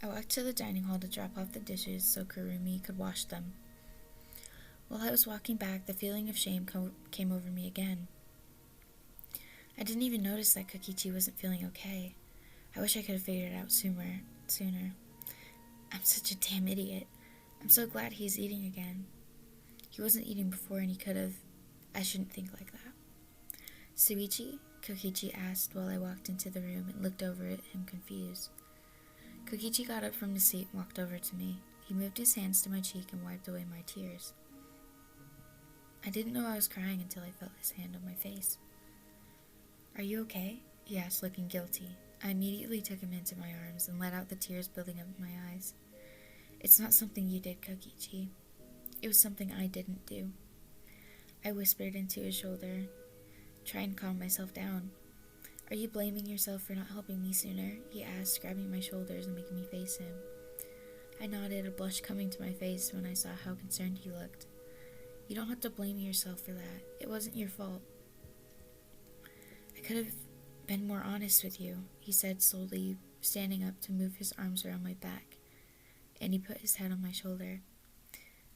I walked to the dining hall to drop off the dishes so Kirumi could wash them. While I was walking back, the feeling of shame came over me again. I didn't even notice that Kokichi wasn't feeling okay. I wish I could have figured it out sooner. I'm such a damn idiot. I'm so glad he's eating again. He wasn't eating before and he could have. I shouldn't think like that. Shuichi? Kokichi asked while I walked into the room and looked over at him confused. Kokichi got up from the seat and walked over to me. He moved his hands to my cheek and wiped away my tears. I didn't know I was crying until I felt his hand on my face. Are you okay? He asked, looking guilty. I immediately took him into my arms and let out the tears building up in my eyes. It's not something you did, Kokichi. It was something I didn't do. I whispered into his shoulder, trying to calm myself down. Are you blaming yourself for not helping me sooner? He asked, grabbing my shoulders and making me face him. I nodded, a blush coming to my face when I saw how concerned he looked. You don't have to blame yourself for that. It wasn't your fault. I could have been more honest with you, he said slowly, standing up to move his arms around my back, and he put his head on my shoulder.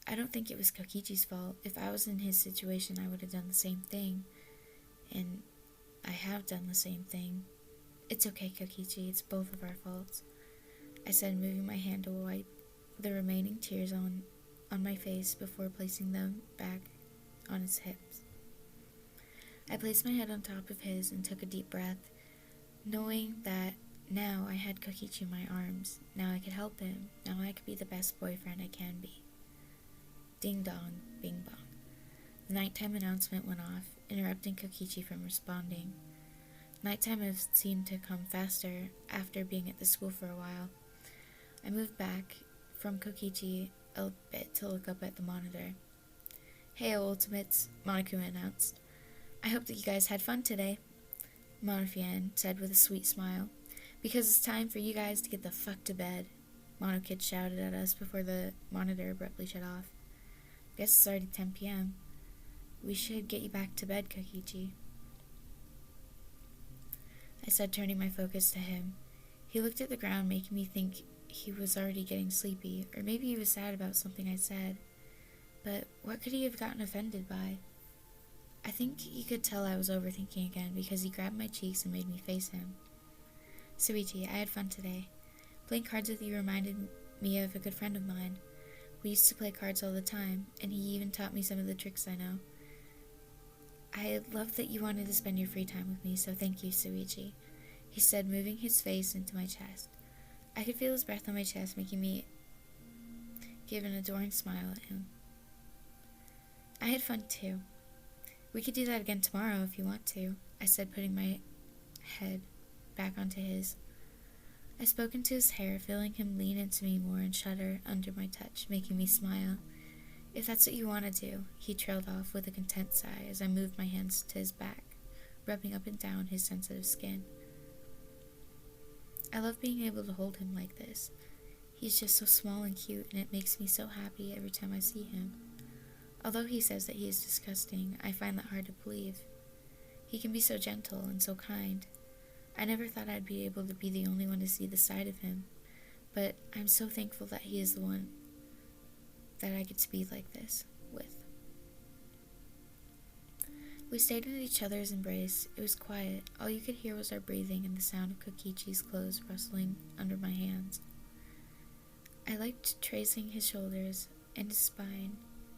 I don't think it was Kokichi's fault. If I was in his situation, I would have done the same thing, and I have done the same thing. It's okay, Kokichi, it's both of our faults, I said, moving my hand to wipe the remaining tears on my face before placing them back on his hips. I placed my head on top of his and took a deep breath, knowing that now I had Kokichi in my arms. Now I could help him. Now I could be the best boyfriend I can be. Ding dong, bing bong. The nighttime announcement went off, interrupting Kokichi from responding. Nighttime seemed to come faster after being at the school for a while. I moved back from Kokichi a bit to look up at the monitor. Hey, Ultimates, Monokuma announced. I hope that you guys had fun today, Monofian said with a sweet smile. Because it's time for you guys to get the fuck to bed, Monokid shouted at us before the monitor abruptly shut off. Guess it's already 10 p.m. We should get you back to bed, Kokichi, I said, turning my focus to him. He looked at the ground, making me think he was already getting sleepy, or maybe he was sad about something I said. But what could he have gotten offended by? I think he could tell I was overthinking again because he grabbed my cheeks and made me face him. Shuichi, I had fun today. Playing cards with you reminded me of a good friend of mine. We used to play cards all the time, and he even taught me some of the tricks I know. I love that you wanted to spend your free time with me, so thank you, Shuichi, he said, moving his face into my chest. I could feel his breath on my chest, making me give an adoring smile at him. I had fun too. We could do that again tomorrow if you want to, I said, putting my head back onto his. I spoke into his hair, feeling him lean into me more and shudder under my touch, making me smile. If that's what you want to do, he trailed off with a content sigh as I moved my hands to his back, rubbing up and down his sensitive skin. I love being able to hold him like this. He's just so small and cute, and it makes me so happy every time I see him. Although he says that he is disgusting, I find that hard to believe. He can be so gentle and so kind. I never thought I'd be able to be the only one to see this side of him, but I'm so thankful that he is the one that I get to be like this with. We stayed in each other's embrace. It was quiet. All you could hear was our breathing and the sound of Kokichi's clothes rustling under my hands. I liked tracing his shoulders and his spine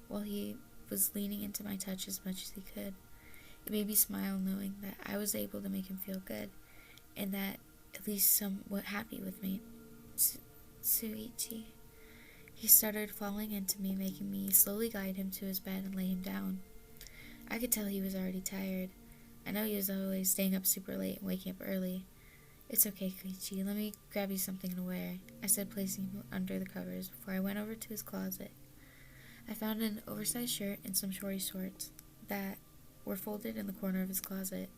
while he was leaning into my touch as much as he could. It made me smile knowing that I was able to make him feel good, and that at least somewhat happy with me. Shuichi. He started falling into me, making me slowly guide him to his bed and lay him down. I could tell he was already tired. I know he was always staying up super late and waking up early. It's okay, Kokichi. Let me grab you something to wear, I said, placing him under the covers before I went over to his closet. I found an oversized shirt and some shorty shorts that were folded in the corner of his closet.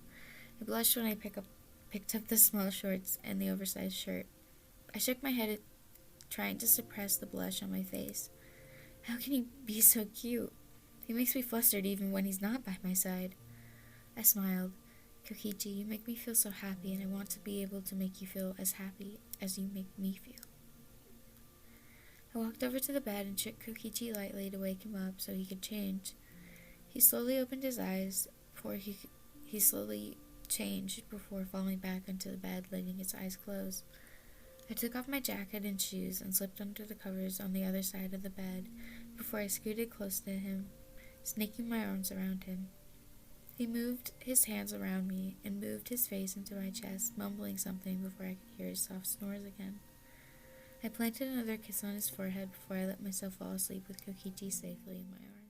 I blushed when I picked up the small shorts and the oversized shirt. I shook my head, trying to suppress the blush on my face. How can he be so cute? He makes me flustered even when he's not by my side. I smiled. Kokichi, you make me feel so happy, and I want to be able to make you feel as happy as you make me feel. I walked over to the bed and shook Kokichi lightly to wake him up so he could change. He slowly opened his eyes before he slowly changed before falling back onto the bed, letting his eyes close. I took off my jacket and shoes and slipped under the covers on the other side of the bed before I scooted close to him, snaking my arms around him. He moved his hands around me and moved his face into my chest, mumbling something before I could hear his soft snores again. I planted another kiss on his forehead before I let myself fall asleep with Kokichi safely in my arms.